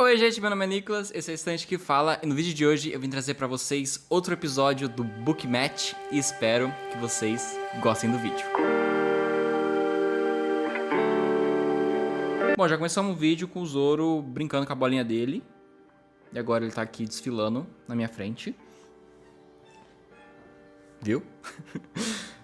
Oi gente, meu nome é Nicolas, esse é o Estante que Fala e no vídeo de hoje eu vim trazer pra vocês outro episódio do Book Match e espero que vocês gostem do vídeo. Bom, já começamos o vídeo com o Zoro brincando com a bolinha dele e agora ele tá aqui desfilando na minha frente. Viu?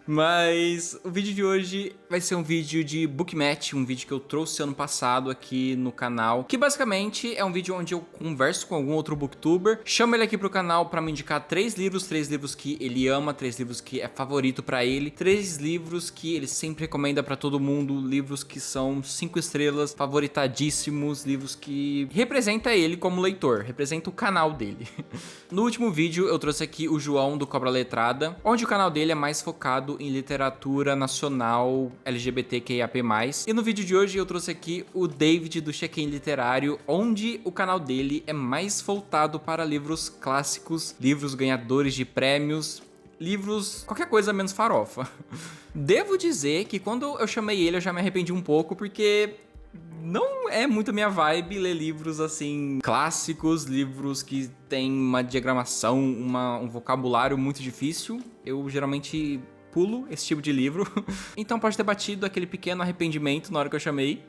Mas o vídeo de hoje vai ser um vídeo de book match, um vídeo que eu trouxe ano passado aqui no canal, que basicamente é um vídeo onde eu converso com algum outro booktuber, chamo ele aqui pro canal pra me indicar três livros que ele ama, 3 livros que é favorito pra ele, 3 livros que ele sempre recomenda pra todo mundo, livros que são 5 estrelas, favoritadíssimos, livros que representa ele como leitor, representa o canal dele. No último vídeo eu trouxe aqui o João do Cobra Letrada, onde o canal dele é mais focado em literatura nacional LGBTQIAP+. E no vídeo de hoje eu trouxe aqui o David do Check-in Literário, onde o canal dele é mais voltado para livros clássicos, livros ganhadores de prêmios, livros, qualquer coisa menos farofa. Devo dizer que quando eu chamei ele eu já me arrependi um pouco, porque não é muito minha vibe ler livros assim clássicos, livros que tem uma diagramação, um vocabulário muito difícil. Eu geralmente pulo esse tipo de livro. Então pode ter batido aquele pequeno arrependimento na hora que eu chamei,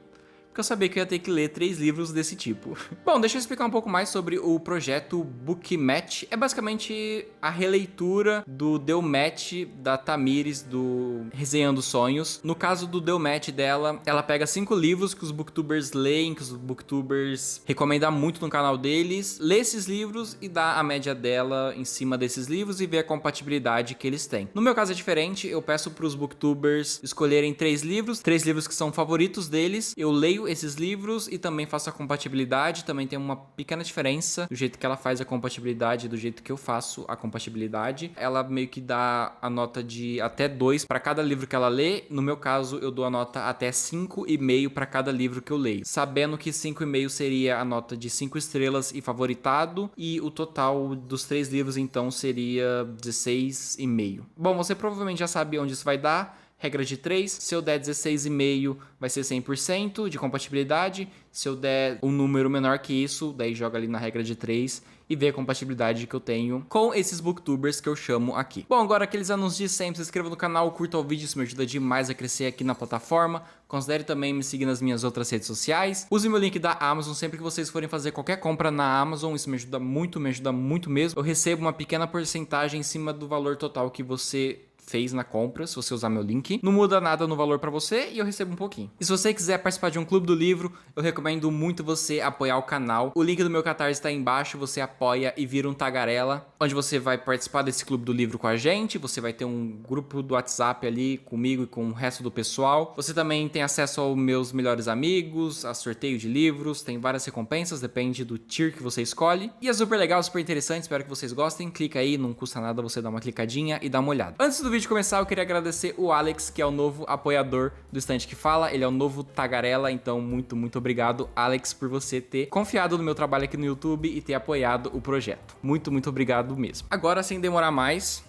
porque eu sabia que eu ia ter que ler 3 livros desse tipo. Bom, deixa eu explicar um pouco mais sobre o projeto Book Match. É basicamente a releitura do Deu Match da Tamires do Resenhando Sonhos. No caso do Deu Match dela, ela pega 5 livros que os booktubers leem, que os booktubers recomendam muito no canal deles, lê esses livros e dá a média dela em cima desses livros e vê a compatibilidade que eles têm. No meu caso é diferente, eu peço pros booktubers escolherem 3 livros que são favoritos deles, eu leio esses livros e também faço a compatibilidade. Também tem uma pequena diferença do jeito que ela faz a compatibilidade e do jeito que eu faço a compatibilidade. Ela meio que dá a nota de até 2 para cada livro que ela lê. No meu caso, eu dou a nota até 5,5 para cada livro que eu leio, sabendo que 5,5 seria a nota de 5 estrelas e favoritado, e o total dos 3 livros então seria 16,5. Bom, você provavelmente já sabe onde isso vai dar. Regra de 3, se eu der 16,5 vai ser 100% de compatibilidade. Se eu der um número menor que isso, daí joga ali na regra de 3 e vê a compatibilidade que eu tenho com esses booktubers que eu chamo aqui. Bom, agora aqueles anúncios de sempre, se inscreva no canal, curta o vídeo, isso me ajuda demais a crescer aqui na plataforma. Considere também me seguir nas minhas outras redes sociais. Use meu link da Amazon sempre que vocês forem fazer qualquer compra na Amazon, isso me ajuda muito mesmo. Eu recebo uma pequena porcentagem em cima do valor total que você fez na compra, se você usar meu link. Não muda nada no valor pra você e eu recebo um pouquinho. E se você quiser participar de um clube do livro, eu recomendo muito você apoiar o canal. O link do meu Catarse tá aí embaixo, você apoia e vira um tagarela, onde você vai participar desse clube do livro com a gente, você vai ter um grupo do WhatsApp ali comigo e com o resto do pessoal. Você também tem acesso aos meus melhores amigos, a sorteio de livros, tem várias recompensas, depende do tier que você escolhe. E é super legal, super interessante, espero que vocês gostem. Clica aí, não custa nada você dar uma clicadinha e dar uma olhada. Antes do vídeo começar, eu queria agradecer o Alex, que é o novo apoiador do Estante que Fala. Ele é o novo tagarela, então muito obrigado, Alex, por você ter confiado no meu trabalho aqui no YouTube e ter apoiado o projeto. Muito obrigado mesmo. Agora, sem demorar mais,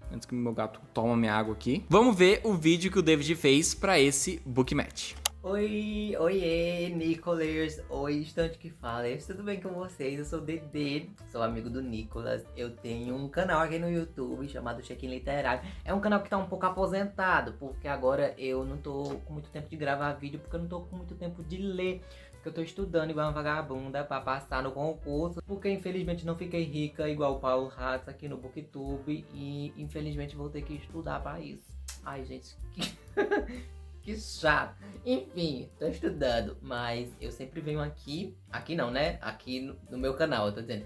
antes que meu gato tome minha água aqui, vamos ver o vídeo que o David fez pra esse book match. Oiê, Nicolas, oi, Estante que Fala, tudo bem com vocês? Eu sou o Dedê, sou amigo do Nicolas. Eu tenho um canal aqui no YouTube chamado Check-in Literário. É um canal que tá um pouco aposentado, porque agora eu não tô com muito tempo de gravar vídeo, porque eu não tô com muito tempo de ler, porque eu tô estudando igual uma vagabunda pra passar no concurso, porque infelizmente não fiquei rica igual o Paulo Hatz aqui no BookTube e infelizmente vou ter que estudar pra isso. Ai, gente, que chato. Enfim, tô estudando, mas eu sempre venho aqui não, né? Aqui no meu canal, eu tô dizendo.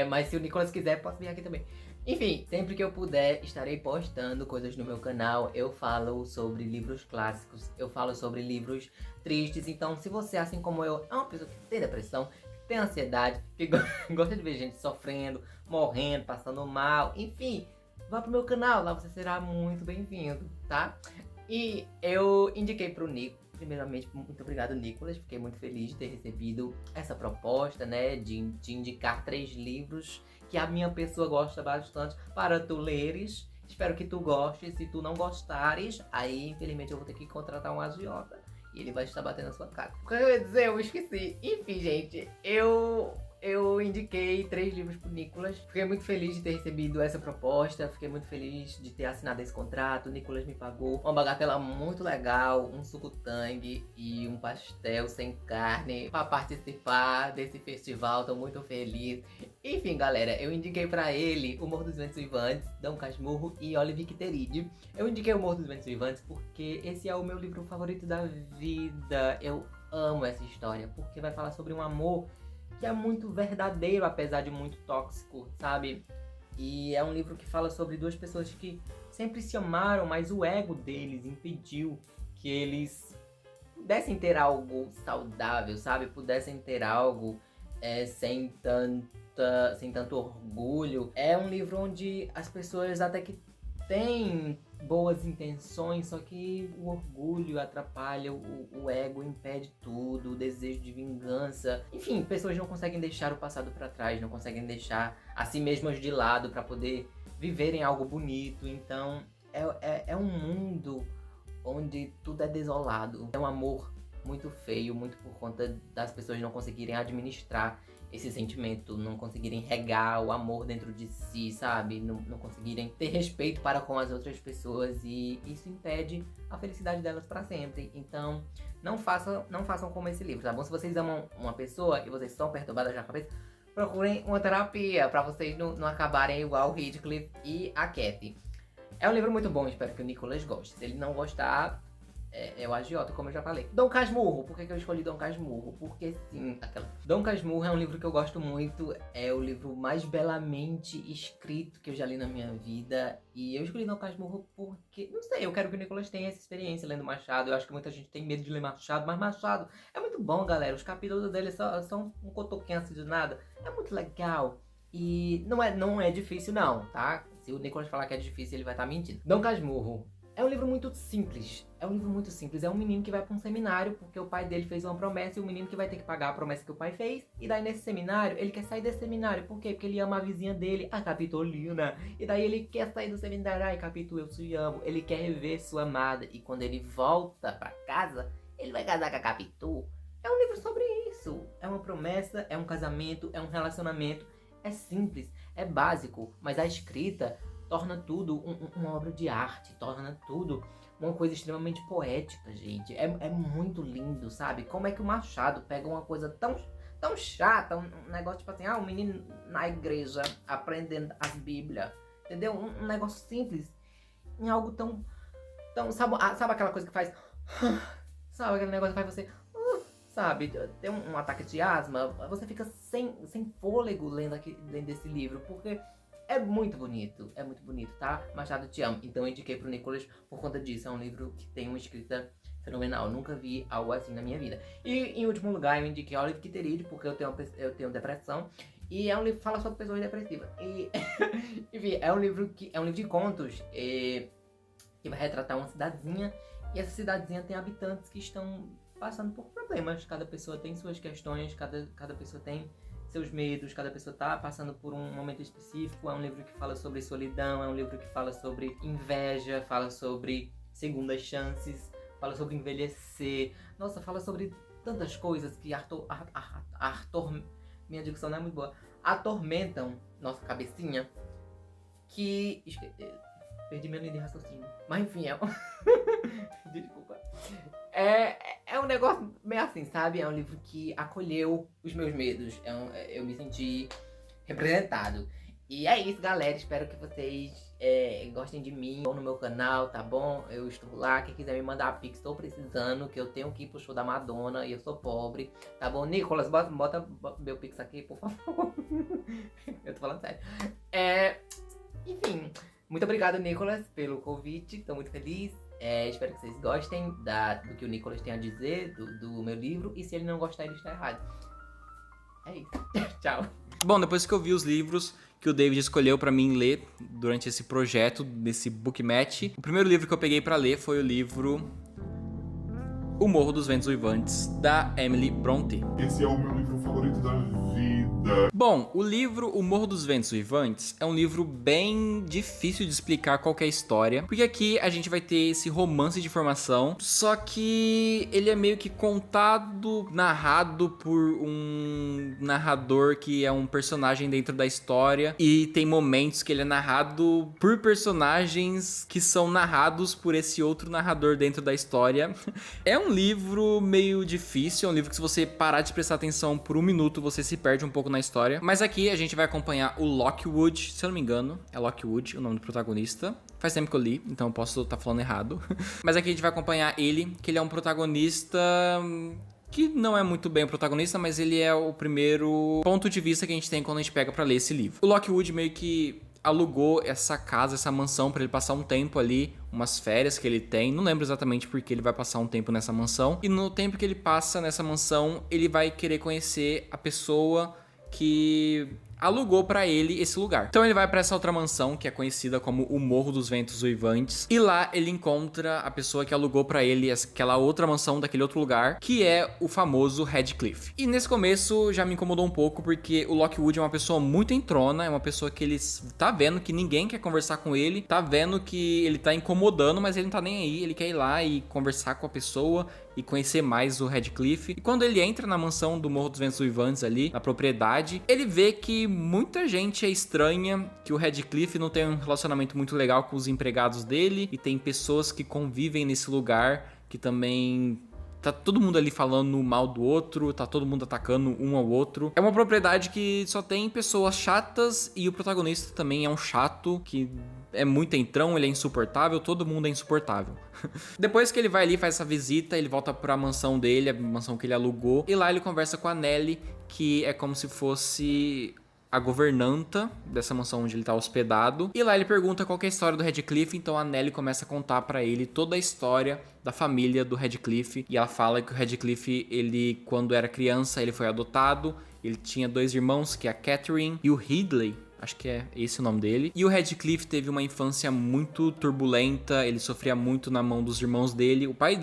Mas se o Nicolas quiser, posso vir aqui também. Enfim, sempre que eu puder, estarei postando coisas no meu canal. Eu falo sobre livros clássicos, eu falo sobre livros tristes. Então, se você, assim como eu, é uma pessoa que tem depressão, que tem ansiedade, que gosta de ver gente sofrendo, morrendo, passando mal, enfim, vá pro meu canal, lá você será muito bem-vindo, tá? E eu indiquei pro Nico, primeiramente, muito obrigado, Nicolas. Fiquei muito feliz de ter recebido essa proposta, né, de indicar 3 livros que a minha pessoa gosta bastante para tu leres. Espero que tu gostes. Se tu não gostares, aí, infelizmente, eu vou ter que contratar um agiota e ele vai estar batendo na sua cara. O que eu ia dizer? Eu esqueci. Enfim, gente, eu indiquei 3 livros pro Nicolas. Fiquei muito feliz de ter recebido essa proposta. Fiquei muito feliz de ter assinado esse contrato. O Nicolas me pagou uma bagatela muito legal, um suco tangue e um pastel sem carne pra participar desse festival. Tô muito feliz. Enfim, galera, eu indiquei pra ele O Morro dos Ventos Uivantes, Dom Casmurro e Olivier Quiteride. Eu indiquei O Morro dos Ventos Uivantes porque esse é o meu livro favorito da vida. Eu amo essa história porque vai falar sobre um amor que é muito verdadeiro, apesar de muito tóxico, sabe? E é um livro que fala sobre 2 pessoas que sempre se amaram, mas o ego deles impediu que eles pudessem ter algo saudável, sabe? Pudessem ter algo sem tanto orgulho. É um livro onde as pessoas até que têm boas intenções, só que o orgulho atrapalha, o ego impede tudo, o desejo de vingança. Enfim, pessoas não conseguem deixar o passado pra trás, não conseguem deixar a si mesmas de lado pra poder viverem algo bonito. Então, é um mundo onde tudo é desolado. É um amor muito feio, muito por conta das pessoas não conseguirem administrar esse sentimento, não conseguirem regar o amor dentro de si, sabe? Não conseguirem ter respeito para com as outras pessoas, e isso impede a felicidade delas para sempre. Então, não façam como esse livro, tá bom? Se vocês amam uma pessoa e vocês estão perturbadas na cabeça, procurem uma terapia para vocês não acabarem igual o Heathcliff e a Cat. É um livro muito bom, espero que o Nicolas goste. Se ele não gostar, é o agiota, como eu já falei. Dom Casmurro. Por que eu escolhi Dom Casmurro? Porque sim, Dom Casmurro é um livro que eu gosto muito. É o livro mais belamente escrito que eu já li na minha vida. E eu escolhi Dom Casmurro porque, não sei, eu quero que o Nicolas tenha essa experiência lendo Machado. Eu acho que muita gente tem medo de ler Machado, mas Machado é muito bom, galera. Os capítulos dele são um cotoquinho assim de nada. É muito legal. E não é difícil não, tá? Se o Nicolas falar que é difícil, ele vai estar mentindo. Dom Casmurro é um livro muito simples. É um menino que vai para um seminário porque o pai dele fez uma promessa, e o menino que vai ter que pagar a promessa que o pai fez. E daí nesse seminário, ele quer sair desse seminário. Por quê? Porque ele ama a vizinha dele, a Capitolina. E daí ele quer sair do seminário. Ai, Capitu, eu te amo. Ele quer rever sua amada. E quando ele volta pra casa, ele vai casar com a Capitu. É um livro sobre isso. É uma promessa, é um casamento, é um relacionamento. É simples, é básico, mas a escrita torna tudo uma obra de arte, torna tudo uma coisa extremamente poética, gente. É muito lindo, sabe? Como é que o Machado pega uma coisa tão chata, um negócio tipo assim, um menino na igreja aprendendo as Bíblias, entendeu? Um negócio simples, em algo tão sabe aquela coisa que faz, sabe aquele negócio que faz você, sabe, tem um ataque de asma, você fica sem fôlego lendo esse livro, porque é muito bonito, tá? Machado, te amo. Então eu indiquei pro Nicolas por conta disso. É um livro que tem uma escrita fenomenal. Nunca vi algo assim na minha vida. E em último lugar eu indiquei Olivier Quiteride, porque eu tenho depressão. E é um livro que fala sobre pessoas depressivas. E enfim, é um livro de contos que vai retratar uma cidadezinha. E essa cidadezinha tem habitantes que estão passando por problemas. Cada pessoa tem suas questões, cada pessoa tem seus medos, cada pessoa tá passando por um momento específico. É um livro que fala sobre solidão, é um livro que fala sobre inveja, fala sobre segundas chances, fala sobre envelhecer. Nossa, fala sobre tantas coisas que minha dicção não é muito boa, atormentam nossa cabecinha, que perdi minha linha de raciocínio. Mas enfim, desculpa. É um negócio meio assim, sabe? É um livro que acolheu os meus medos. Eu me senti representado. E é isso, galera. Espero que vocês gostem de mim. Estão no meu canal, tá bom? Eu estou lá. Quem quiser me mandar pix, estou precisando. Que eu tenho que ir pro show da Madonna e eu sou pobre. Tá bom? Nicolas, bota meu pix aqui, por favor. Eu tô falando sério. Enfim, muito obrigado, Nicolas, pelo convite. Tô muito feliz. Espero que vocês gostem do que o Nicolas tem a dizer, do meu livro. E se ele não gostar, ele está errado. É isso. Tchau. Bom, depois que eu vi os livros que o David escolheu pra mim ler durante esse projeto, desse book match, o primeiro livro que eu peguei pra ler foi o livro O Morro dos Ventos Uivantes, da Emily Brontë. Esse é o meu livro favorito da vida. Bom, o livro O Morro dos Ventos Uivantes é um livro bem difícil de explicar qual que é a história, porque aqui a gente vai ter esse romance de formação, só que ele é meio que contado, narrado por um narrador que é um personagem dentro da história, e tem momentos que ele é narrado por personagens que são narrados por esse outro narrador dentro da história. É um livro meio difícil, é um livro que se você parar de prestar atenção por um minuto, você se perde um pouco na história. Mas aqui a gente vai acompanhar o Lockwood, se eu não me engano, é Lockwood o nome do protagonista. Faz tempo que eu li, então eu posso estar falando errado. Mas aqui a gente vai acompanhar ele, que ele é um protagonista que não é muito bem o protagonista, mas ele é o primeiro ponto de vista que a gente tem quando a gente pega pra ler esse livro. O Lockwood meio que alugou essa casa, essa mansão pra ele passar um tempo ali, umas férias que ele tem, não lembro exatamente porque ele vai passar um tempo nessa mansão, e no tempo que ele passa nessa mansão, ele vai querer conhecer a pessoa que alugou pra ele esse lugar. Então ele vai pra essa outra mansão, que é conhecida como o Morro dos Ventos Uivantes, e lá ele encontra a pessoa que alugou pra ele aquela outra mansão daquele outro lugar, que é o famoso Radcliffe. E nesse começo já me incomodou um pouco, porque o Lockwood é uma pessoa muito entrona, é uma pessoa que ele tá vendo que ninguém quer conversar com ele, tá vendo que ele tá incomodando, mas ele não tá nem aí, ele quer ir lá e conversar com a pessoa e conhecer mais o Radcliffe. E quando ele entra na mansão do Morro dos Ventos Uivantes ali, na propriedade, ele vê que muita gente é estranha, que o Radcliffe não tem um relacionamento muito legal com os empregados dele, e tem pessoas que convivem nesse lugar que também tá todo mundo ali falando mal do outro, tá todo mundo atacando um ao outro. É uma propriedade que só tem pessoas chatas, e o protagonista também é um chato, que é muito entrão, ele é insuportável, todo mundo é insuportável. Depois que ele vai ali, faz essa visita, ele volta pra mansão dele, a mansão que ele alugou, e lá ele conversa com a Nelly, que é como se fosse a governanta dessa mansão onde ele tá hospedado. E lá ele pergunta qual que é a história do Radcliffe, então a Nelly começa a contar pra ele toda a história da família do Radcliffe. E ela fala que o Radcliffe, ele, quando era criança, ele foi adotado, ele tinha 2 irmãos, que é a Catherine e o Ridley, acho que é esse o nome dele. E o Radcliffe teve uma infância muito turbulenta, ele sofria muito na mão dos irmãos dele. O pai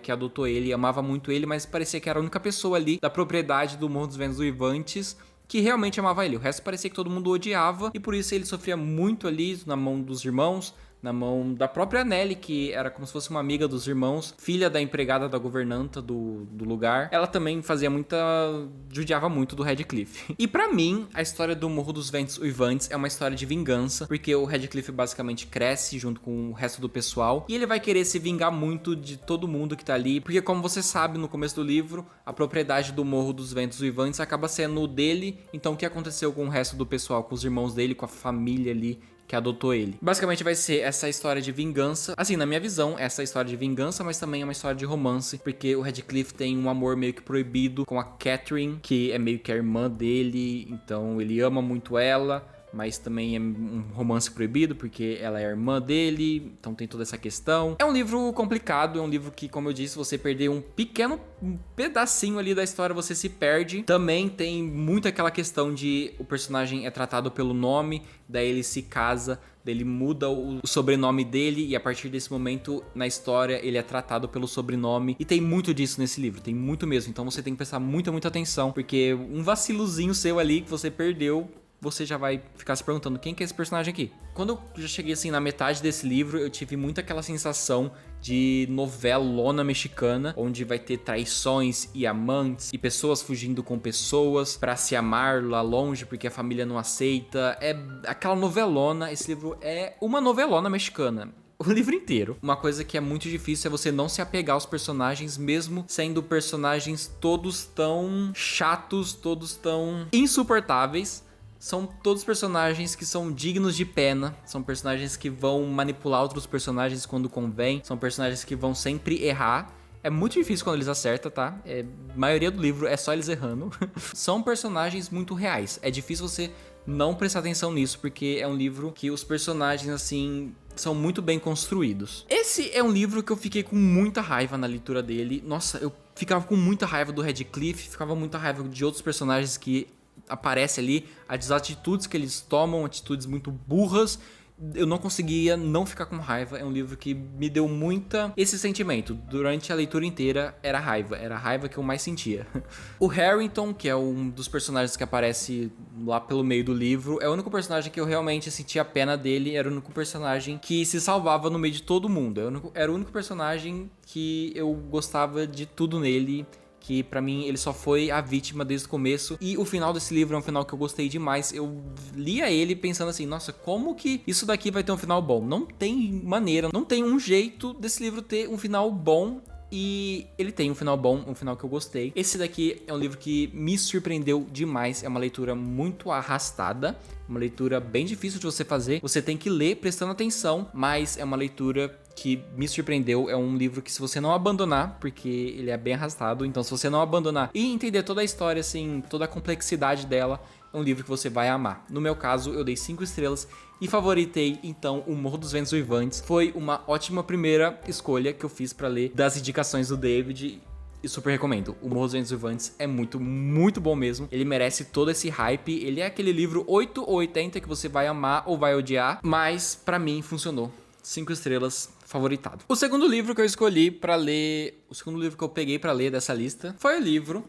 que adotou ele, amava muito ele, mas parecia que era a única pessoa ali da propriedade do Morro dos Ventos Uivantes que realmente amava ele. O resto parecia que todo mundo o odiava, e por isso ele sofria muito ali na mão dos irmãos, na mão da própria Nelly, que era como se fosse uma amiga dos irmãos, filha da empregada da governanta do lugar. Ela também judiava muito do Radcliffe. E pra mim, a história do Morro dos Ventos Uivantes é uma história de vingança, porque o Radcliffe basicamente cresce junto com o resto do pessoal, e ele vai querer se vingar muito de todo mundo que tá ali, porque como você sabe, no começo do livro, a propriedade do Morro dos Ventos Uivantes acaba sendo dele. Então o que aconteceu com o resto do pessoal, com os irmãos dele, com a família ali que adotou ele? Basicamente vai ser essa história de vingança. Assim, na minha visão, essa história de vingança, mas também é uma história de romance, porque o Radcliffe tem um amor meio que proibido com a Catherine, que é meio que a irmã dele, então ele ama muito ela, mas também é um romance proibido, porque ela é a irmã dele, então tem toda essa questão. É um livro complicado, é um livro que, como eu disse, você perder um pedacinho ali da história, você se perde. Também tem muito aquela questão de o personagem é tratado pelo nome, daí ele se casa, daí ele muda o sobrenome dele, e a partir desse momento na história ele é tratado pelo sobrenome, e tem muito disso nesse livro, tem muito mesmo. Então você tem que prestar muita atenção, porque um vacilozinho seu ali que você perdeu, você já vai ficar se perguntando quem que é esse personagem aqui. Quando eu já cheguei assim na metade desse livro, eu tive muito aquela sensação de novelona mexicana, onde vai ter traições e amantes e pessoas fugindo com pessoas pra se amar lá longe porque a família não aceita. É aquela novelona. Esse livro é uma novelona mexicana. O livro inteiro. Uma coisa que é muito difícil é você não se apegar aos personagens, mesmo sendo personagens todos tão chatos, todos tão insuportáveis. São todos personagens que são dignos de pena, são personagens que vão manipular outros personagens quando convém, são personagens que vão sempre errar. É muito difícil quando eles acertam, tá? A maioria do livro é só eles errando. São personagens muito reais. É difícil você não prestar atenção nisso, porque é um livro que os personagens, assim, são muito bem construídos. Esse é um livro que eu fiquei com muita raiva na leitura dele. Nossa, eu ficava com muita raiva do Radcliffe, ficava com muita raiva de outros personagens que aparecem ali, as atitudes que eles tomam, atitudes muito burras. eu não conseguia não ficar com raiva. É um livro que me deu esse sentimento. Durante a leitura inteira era a raiva que eu mais sentia. O Harrington, que é um dos personagens que aparece lá pelo meio do livro, é o único personagem que eu realmente sentia a pena dele, era o único personagem que se salvava no meio de todo mundo. Era o único personagem que eu gostava de tudo nele, que pra mim ele só foi a vítima desde o começo. E o final desse livro é um final que eu gostei demais. Eu lia ele pensando assim, nossa, como que isso daqui vai ter um final bom? Não tem maneira, não tem um jeito desse livro ter um final bom. E ele tem um final bom, um final que eu gostei. Esse daqui é um livro que me surpreendeu demais. É uma leitura muito arrastada, uma leitura bem difícil de você fazer. Você tem que ler prestando atenção, mas é uma leitura que me surpreendeu. É um livro que, se você não abandonar, porque ele é bem arrastado, então se você não abandonar e entender toda a história, assim, toda a complexidade dela, é um livro que você vai amar. No meu caso, eu dei 5 estrelas e favoritei, então, O Morro dos Ventos Uivantes. Foi uma ótima primeira escolha que eu fiz pra ler das indicações do David. E super recomendo. O Morro dos Ventos Uivantes é muito, muito bom mesmo. Ele merece todo esse hype. Ele é aquele livro 8 ou 80 que você vai amar ou vai odiar. Mas, pra mim, funcionou. 5 estrelas, favoritado. O segundo livro que eu escolhi pra ler... O segundo livro que eu peguei pra ler dessa lista foi o livro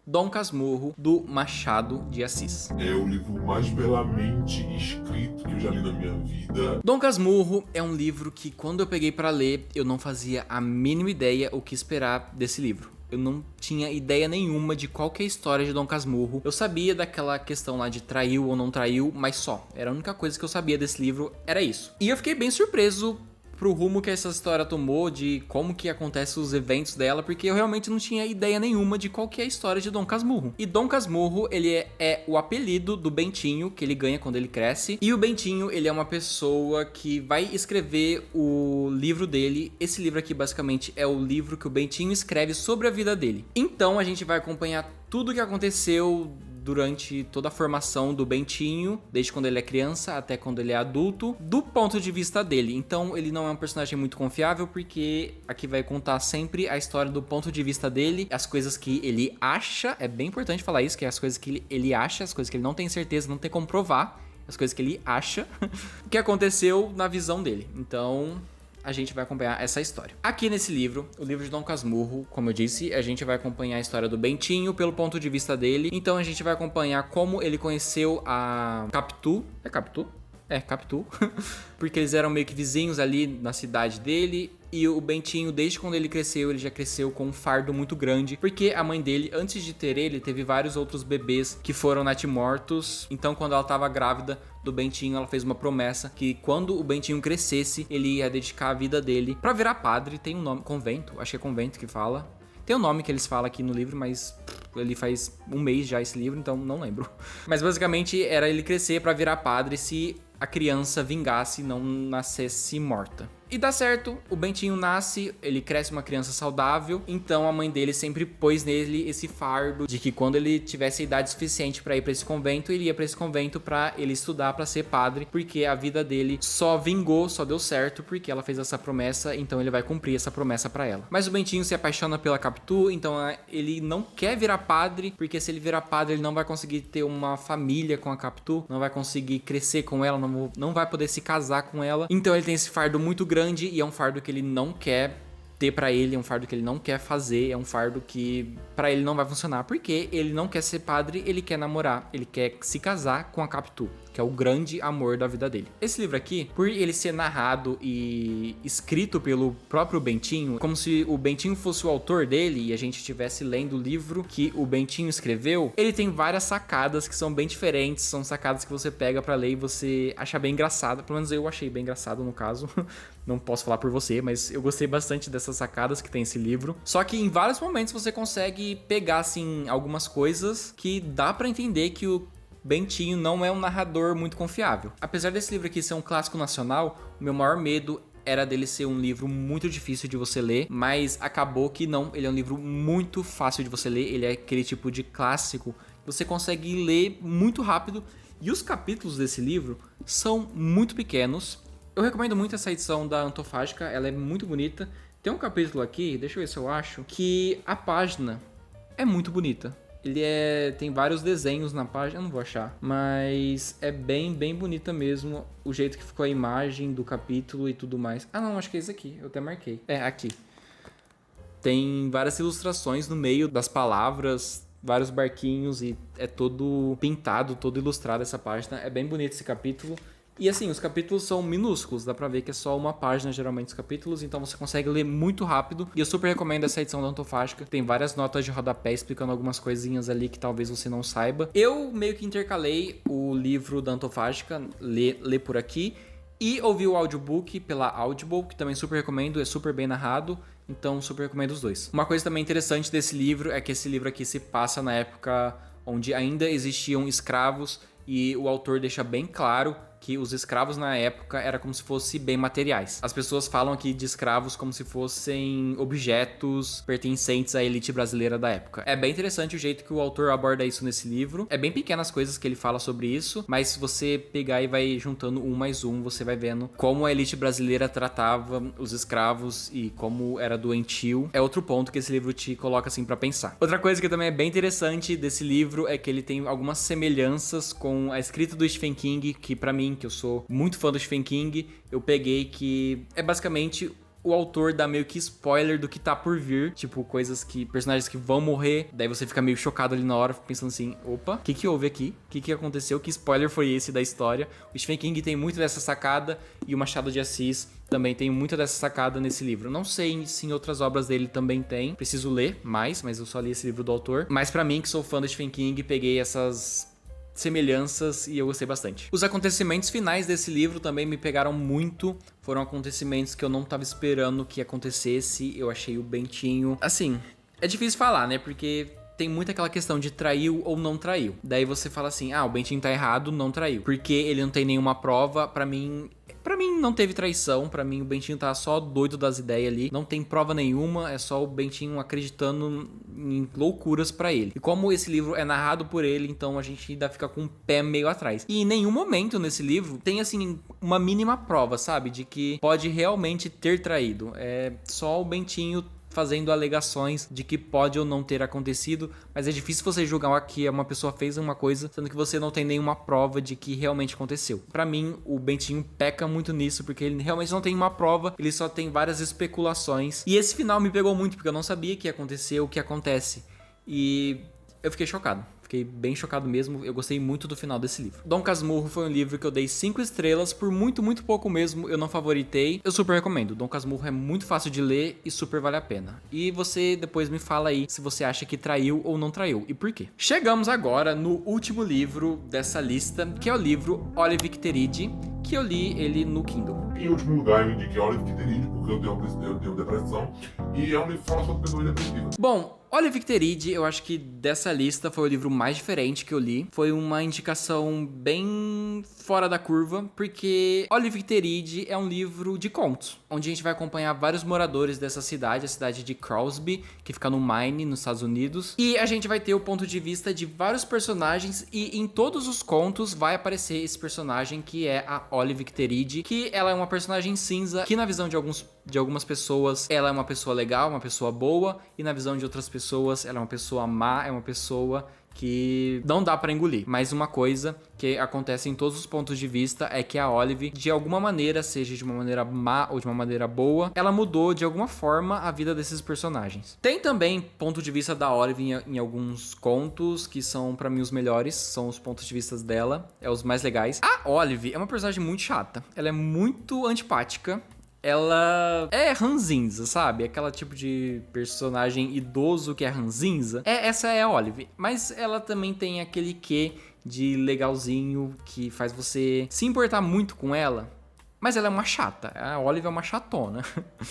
Dom Casmurro, do Machado de Assis. É o livro mais belamente escrito que eu já li na minha vida. Dom Casmurro é um livro que, quando eu peguei pra ler, eu não fazia a mínima ideia o que esperar desse livro. Eu não tinha ideia nenhuma de qual que é a história de Dom Casmurro. Eu sabia daquela questão lá de traiu ou não traiu, mas só. Era a única coisa que eu sabia desse livro, era isso. E eu fiquei bem surpreso pro rumo que essa história tomou, de como que acontecem os eventos dela, porque eu realmente não tinha ideia nenhuma de qual que é a história de Dom Casmurro. E Dom Casmurro, ele é o apelido do Bentinho, que ele ganha quando ele cresce, e o Bentinho, ele é uma pessoa que vai escrever o livro dele. Esse livro aqui, basicamente, é o livro que o Bentinho escreve sobre a vida dele. Então, a gente vai acompanhar tudo o que aconteceu durante toda a formação do Bentinho, desde quando ele é criança até quando ele é adulto, do ponto de vista dele. Então ele não é um personagem muito confiável, porque aqui vai contar sempre a história do ponto de vista dele, as coisas que ele acha, é bem importante falar isso, que é as coisas que ele acha, as coisas que ele não tem certeza, não tem como provar, as coisas que ele acha, o que aconteceu na visão dele. Então a gente vai acompanhar essa história. Aqui nesse livro, o livro de Dom Casmurro, como eu disse, a gente vai acompanhar a história do Bentinho pelo ponto de vista dele. Então a gente vai acompanhar como ele conheceu a Capitu. É Capitu? É, Capitu. Porque eles eram meio que vizinhos ali na cidade dele. E o Bentinho, desde quando ele cresceu, ele já cresceu com um fardo muito grande. Porque a mãe dele, antes de ter ele, teve vários outros bebês que foram natimortos. Então, quando ela estava grávida do Bentinho, ela fez uma promessa que quando o Bentinho crescesse, ele ia dedicar a vida dele pra virar padre. Tem um nome, convento, acho que é convento que fala. Tem um nome que eles falam aqui no livro, mas ele faz um mês já esse livro, então não lembro. Mas basicamente era ele crescer pra virar padre se a criança vingasse e não nascesse morta. E dá certo, o Bentinho nasce, ele cresce uma criança saudável, então a mãe dele sempre pôs nele esse fardo de que quando ele tivesse idade suficiente pra ir pra esse convento, ele ia pra esse convento pra ele estudar pra ser padre, porque a vida dele só vingou, só deu certo porque ela fez essa promessa, então ele vai cumprir essa promessa pra ela. Mas o Bentinho se apaixona pela Capitu, então ele não quer virar padre, porque se ele virar padre ele não vai conseguir ter uma família com a Capitu, não vai conseguir crescer com ela, não vai poder se casar com ela, então ele tem esse fardo muito grande e é um fardo que ele não quer ter pra ele, é um fardo que ele não quer fazer, é um fardo que pra ele não vai funcionar, porque ele não quer ser padre, ele quer namorar, ele quer se casar com a Capitu, que é o grande amor da vida dele. Esse livro aqui, por ele ser narrado e escrito pelo próprio Bentinho, como se o Bentinho fosse o autor dele e a gente estivesse lendo o livro que o Bentinho escreveu, ele tem várias sacadas que são bem diferentes, são sacadas que você pega pra ler e você acha bem engraçado, pelo menos eu achei bem engraçado no caso, não posso falar por você, mas eu gostei bastante dessas sacadas que tem esse livro. Só que em vários momentos você consegue pegar, assim, algumas coisas que dá pra entender que o Bentinho não é um narrador muito confiável. Apesar desse livro aqui ser um clássico nacional, o meu maior medo era dele ser um livro muito difícil de você ler, mas acabou que não, ele é um livro muito fácil de você ler, ele é aquele tipo de clássico que você consegue ler muito rápido, e os capítulos desse livro são muito pequenos. Eu recomendo muito essa edição da Antofágica, ela é muito bonita. Tem um capítulo aqui, deixa eu ver se eu acho, que a página é muito bonita. tem vários desenhos na página, eu não vou achar, mas é bem bonita mesmo o jeito que ficou a imagem do capítulo e tudo mais. Ah não, acho que é esse aqui, eu até marquei. É, aqui. Tem várias ilustrações no meio das palavras, vários barquinhos e é todo pintado, todo ilustrado essa página. É bem bonito esse capítulo. E assim, os capítulos são minúsculos, dá pra ver que é só uma página geralmente os capítulos, então você consegue ler muito rápido. E eu super recomendo essa edição da Antofágica, tem várias notas de rodapé explicando algumas coisinhas ali que talvez você não saiba. Eu meio que intercalei o livro da Antofágica, ler por aqui, e ouvi o audiobook pela Audible, que também super recomendo, é super bem narrado, então super recomendo os dois. Uma coisa também interessante desse livro é que esse livro aqui se passa na época onde ainda existiam escravos, e o autor deixa bem claro que os escravos na época era como se fossem bem materiais. As pessoas falam aqui de escravos como se fossem objetos pertencentes à elite brasileira da época. É bem interessante o jeito que o autor aborda isso nesse livro. É bem pequenas coisas que ele fala sobre isso, mas se você pegar e vai juntando um mais um, você vai vendo como a elite brasileira tratava os escravos e como era doentio. É outro ponto que esse livro te coloca assim pra pensar. Outra coisa que também é bem interessante desse livro é que ele tem algumas semelhanças com a escrita do Stephen King, que pra mim, que eu sou muito fã do Stephen King, eu peguei que é basicamente o autor dá meio que spoiler do que tá por vir, tipo personagens que vão morrer, daí você fica meio chocado ali na hora, pensando assim, opa, o que houve aqui? O que aconteceu? Que spoiler foi esse da história? O Stephen King tem muito dessa sacada e o Machado de Assis também tem muita dessa sacada nesse livro. Não sei se em outras obras dele também tem, preciso ler mais, mas eu só li esse livro do autor. Mas pra mim, que sou fã do Stephen King, peguei essas semelhanças e eu gostei bastante. Os acontecimentos finais desse livro também me pegaram muito. Foram acontecimentos que eu não tava esperando que acontecesse. Eu achei o Bentinho... Assim, é difícil falar, né? Porque tem muito aquela questão de traiu ou não traiu. Daí você fala assim, o Bentinho tá errado, não traiu. Porque ele não tem nenhuma prova. Pra mim não teve traição, pra mim o Bentinho tá só doido das ideias ali, não tem prova nenhuma, é só o Bentinho acreditando em loucuras pra ele. E como esse livro é narrado por ele, então a gente ainda fica com o pé meio atrás. E em nenhum momento nesse livro tem assim uma mínima prova, sabe, de que pode realmente ter traído. É só o Bentinho fazendo alegações de que pode ou não ter acontecido, mas é difícil você julgar que uma pessoa fez uma coisa, sendo que você não tem nenhuma prova de que realmente aconteceu. Pra mim, o Bentinho peca muito nisso, porque ele realmente não tem uma prova, ele só tem várias especulações. E esse final me pegou muito, porque eu não sabia que ia acontecer o que acontece. E eu fiquei chocado. Fiquei bem chocado mesmo, eu gostei muito do final desse livro. Dom Casmurro foi um livro que eu dei 5 estrelas, por muito pouco mesmo, eu não favoritei. Eu super recomendo, Dom Casmurro é muito fácil de ler e super vale a pena. E você depois me fala aí se você acha que traiu ou não traiu, e por quê. Chegamos agora no último livro dessa lista, que é o livro Olive Kitteridge, que eu li ele no Kindle. Em último lugar, eu indiquei Olive Kitteridge, porque eu tenho depressão, e é um livro que fala sobre pessoas depressivas. Bom, Olive Kitteridge, eu acho que dessa lista foi o livro mais diferente que eu li. Foi uma indicação bem fora da curva, porque Olive Kitteridge é um livro de contos, onde a gente vai acompanhar vários moradores dessa cidade, a cidade de Crosby, que fica no Maine, nos Estados Unidos. E a gente vai ter o ponto de vista de vários personagens, e em todos os contos vai aparecer esse personagem que é a Olive Kitteridge, que ela é uma personagem cinza, que na visão de algumas pessoas ela é uma pessoa legal, uma pessoa boa, e na visão de outras pessoas ela é uma pessoa má, é uma pessoa que não dá pra engolir. Mas uma coisa que acontece em todos os pontos de vista é que a Olive, de alguma maneira, seja de uma maneira má ou de uma maneira boa, ela mudou de alguma forma a vida desses personagens. Tem também ponto de vista da Olive em alguns contos que são pra mim os melhores, são os pontos de vista dela, é os mais legais. A Olive é uma personagem muito chata, ela é muito antipática. Ela é ranzinza, sabe? Aquela tipo de personagem idoso que é ranzinza. Essa é a Olive. Mas ela também tem aquele quê de legalzinho que faz você se importar muito com ela. Mas ela é uma chata. A Olive é uma chatona.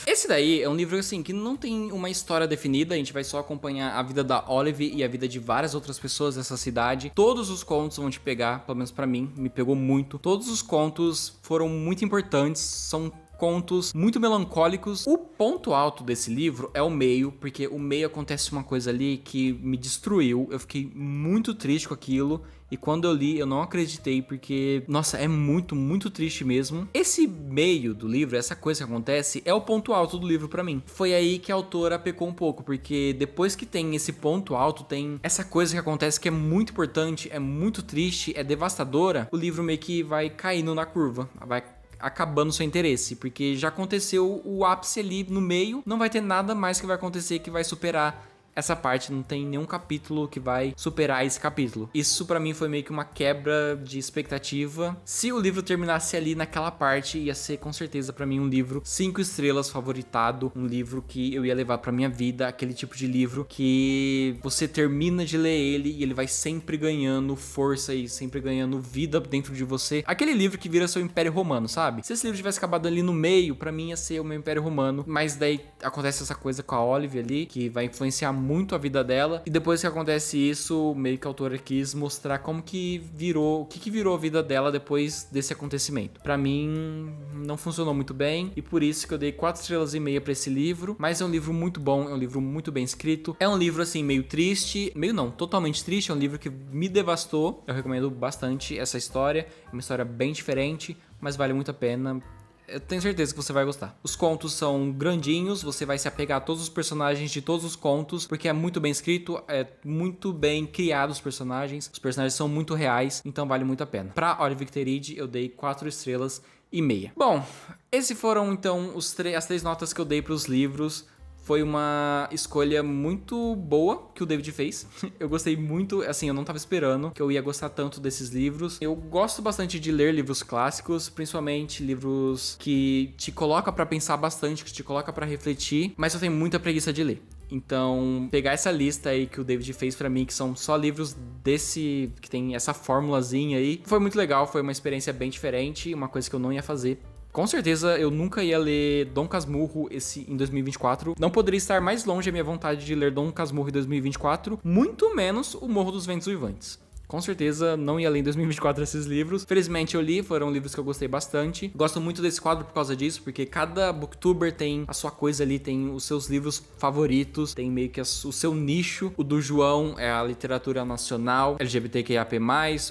Esse daí é um livro, assim, que não tem uma história definida. A gente vai só acompanhar a vida da Olive e a vida de várias outras pessoas dessa cidade. Todos os contos vão te pegar, pelo menos pra mim, me pegou muito. Todos os contos foram muito importantes, são contos muito melancólicos. O ponto alto desse livro é o meio, porque o meio acontece uma coisa ali que me destruiu. Eu fiquei muito triste com aquilo. E quando eu li, eu não acreditei, porque, nossa, é muito, muito triste mesmo. Esse meio do livro, essa coisa que acontece, é o ponto alto do livro pra mim. Foi aí que a autora pecou um pouco, porque depois que tem esse ponto alto, tem essa coisa que acontece que é muito importante, é muito triste, é devastadora, o livro meio que vai caindo na curva, vai acabando seu interesse, porque já aconteceu o ápice ali no meio, não vai ter nada mais que vai acontecer que vai superar essa parte, não tem nenhum capítulo que vai superar esse capítulo. Isso pra mim foi meio que uma quebra de expectativa. Se o livro terminasse ali naquela parte, ia ser com certeza pra mim um livro 5 estrelas favoritado, um livro que eu ia levar pra minha vida, aquele tipo de livro que você termina de ler ele e ele vai sempre ganhando força e sempre ganhando vida dentro de você. Aquele livro que vira seu Império Romano, sabe? Se esse livro tivesse acabado ali no meio, pra mim ia ser o meu Império Romano, mas daí acontece essa coisa com a Olive ali, que vai influenciar muito a vida dela, e depois que acontece isso, meio que a autora quis mostrar como que virou, o que virou a vida dela depois desse acontecimento. Pra mim, não funcionou muito bem, e por isso que eu dei 4 estrelas e meia pra esse livro, mas é um livro muito bom, é um livro muito bem escrito, é um livro assim, meio triste, meio não, totalmente triste, é um livro que me devastou, eu recomendo bastante essa história, é uma história bem diferente, mas vale muito a pena. Eu tenho certeza que você vai gostar. Os contos são grandinhos, você vai se apegar a todos os personagens de todos os contos, porque é muito bem escrito, é muito bem criado os personagens são muito reais, então vale muito a pena. Pra Olive Kitteridge eu dei 4 estrelas e meia. Bom, esses foram então as 3 notas que eu dei pros livros. Foi uma escolha muito boa que o David fez. Eu gostei muito, assim, eu não tava esperando que eu ia gostar tanto desses livros. Eu gosto bastante de ler livros clássicos, principalmente livros que te colocam pra pensar bastante, que te colocam pra refletir, mas eu tenho muita preguiça de ler. Então, pegar essa lista aí que o David fez pra mim, que são só livros desse, que tem essa formulazinha aí, foi muito legal, foi uma experiência bem diferente, uma coisa que eu não ia fazer. Com certeza eu nunca ia ler Dom Casmurro em 2024. Não poderia estar mais longe a minha vontade de ler Dom Casmurro em 2024, muito menos o Morro dos Ventos Uivantes. Com certeza não ia ler em 2024 esses livros. Felizmente eu li, foram livros que eu gostei bastante. Gosto muito desse quadro por causa disso, porque cada booktuber tem a sua coisa ali, tem os seus livros favoritos, tem meio que o seu nicho. O do João é a literatura nacional, LGBTQIAP+,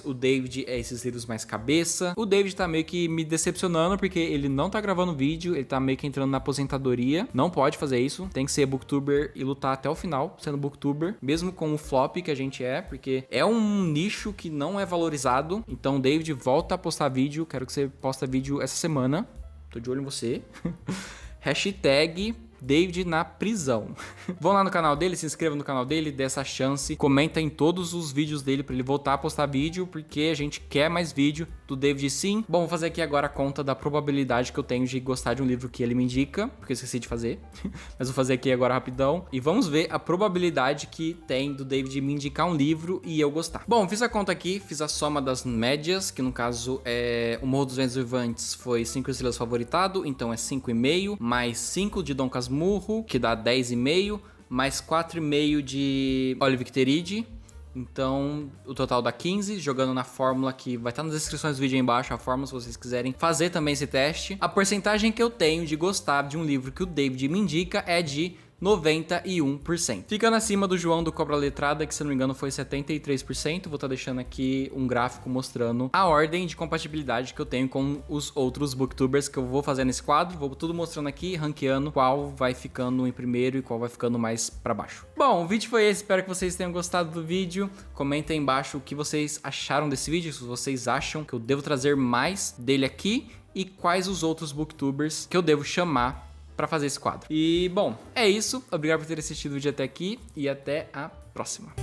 o David é esses livros mais cabeça. O David tá meio que me decepcionando, porque ele não tá gravando vídeo, ele tá meio que entrando na aposentadoria. Não pode fazer isso, tem que ser booktuber e lutar até o final, sendo booktuber, mesmo com o flop que a gente é, porque é um nicho que não é valorizado. Então, David, volta a postar vídeo. Quero que você posta vídeo essa semana. Tô de olho em você. Hashtag David na prisão. Vão lá no canal dele, se inscreva no canal dele, dê essa chance, comenta em todos os vídeos dele pra ele voltar a postar vídeo, porque a gente quer mais vídeo do David sim. Bom, vou fazer aqui agora a conta da probabilidade que eu tenho de gostar de um livro que ele me indica, porque eu esqueci de fazer, mas vou fazer aqui agora rapidão, e vamos ver a probabilidade que tem do David me indicar um livro e eu gostar. Bom, fiz a conta aqui, fiz a soma das médias, que no caso é o Morro dos Ventos Uivantes foi 5 estrelas favoritado, então é 5,5, mais 5 de Dom Casmurro, que dá 10,5, mais 4,5 de Olive Kitteridge, então o total dá 15, jogando na fórmula que vai estar nas descrições do vídeo aí embaixo, a fórmula se vocês quiserem fazer também esse teste. A porcentagem que eu tenho de gostar de um livro que o David me indica é de 91%. Ficando acima do João do Cobra Letrada, que se não me engano foi 73%. Vou estar deixando aqui um gráfico mostrando a ordem de compatibilidade que eu tenho com os outros booktubers que eu vou fazer nesse quadro. Vou tudo mostrando aqui, ranqueando qual vai ficando em primeiro e qual vai ficando mais pra baixo. Bom, o vídeo foi esse, espero que vocês tenham gostado do vídeo. Comentem aí embaixo o que vocês acharam desse vídeo, se vocês acham que eu devo trazer mais dele aqui e quais os outros booktubers que eu devo chamar pra fazer esse quadro. E, bom, é isso. Obrigado por ter assistido o vídeo até aqui e até a próxima.